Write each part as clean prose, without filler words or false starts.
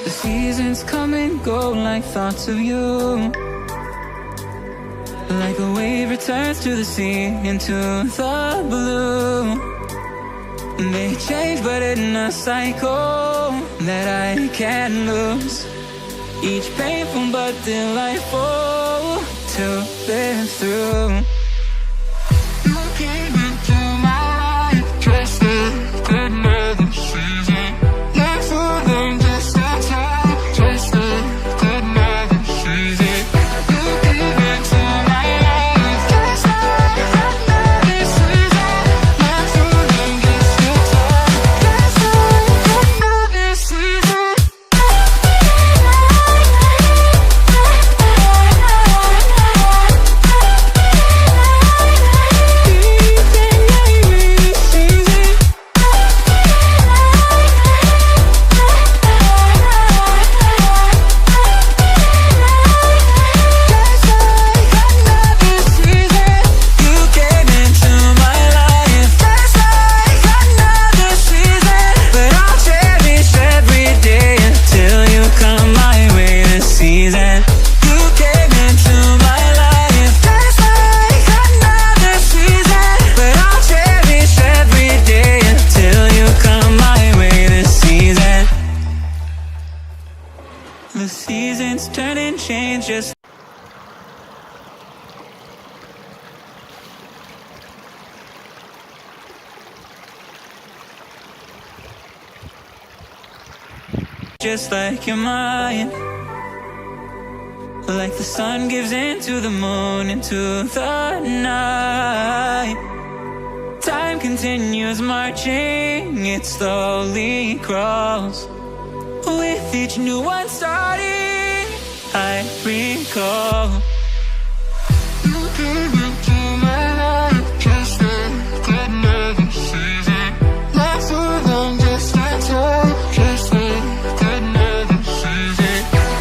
The seasons come and go like thoughts of you. Like a wave returns to the sea, into the blue. They change but in a cycle that I can't lose. Each painful but delightful to live through. You came into my life just like another season. Like more than just a time, just like another season. You came into my life just like another season. Like more than just a time, just like another season. The seasons turn and change just like you're mine. Like the sun gives into the moon, into the night. Time continues marching, it slowly crawls. With each new one starting, I recall. You came into my life just like another season. Like more than just a time, just like another season.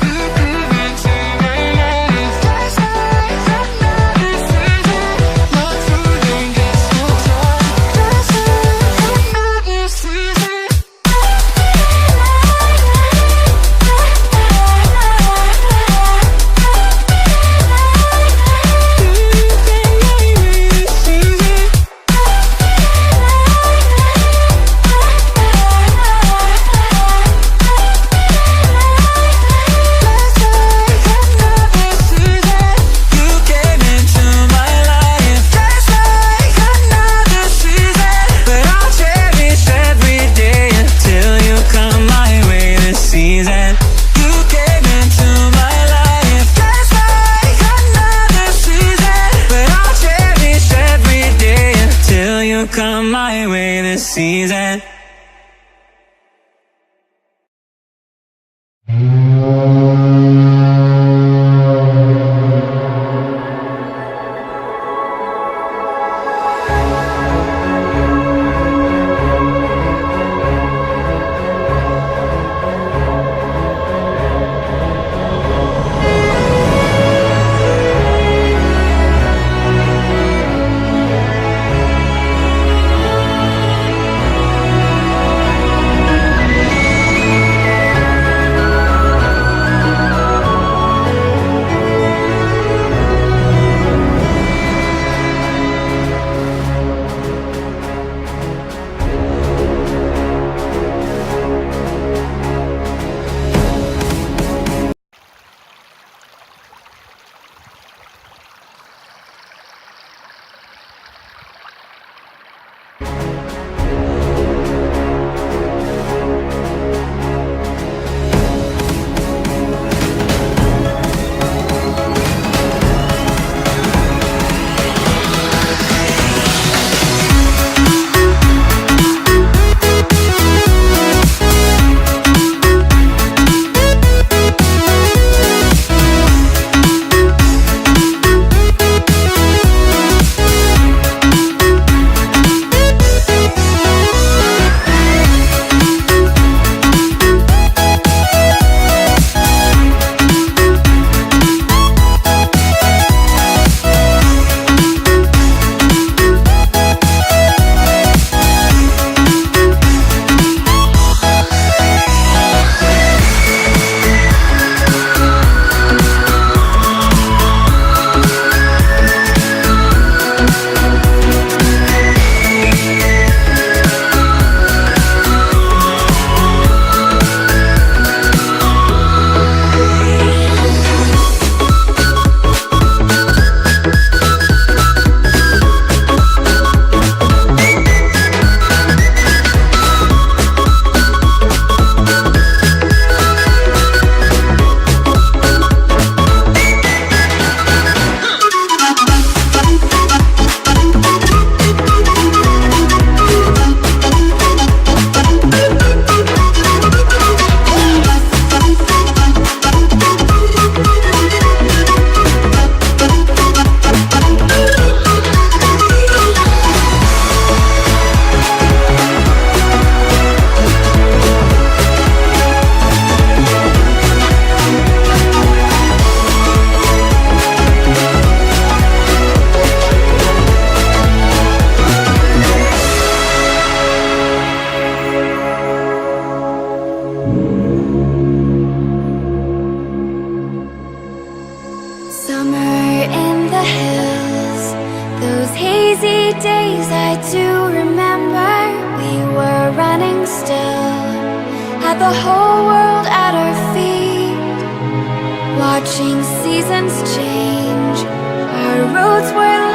You came into my life just like another season. Like more than just a time, just like another season. Come my way this season. Lazy days I do remember. We were running still, had the whole world at our feet, watching seasons change. Our roads were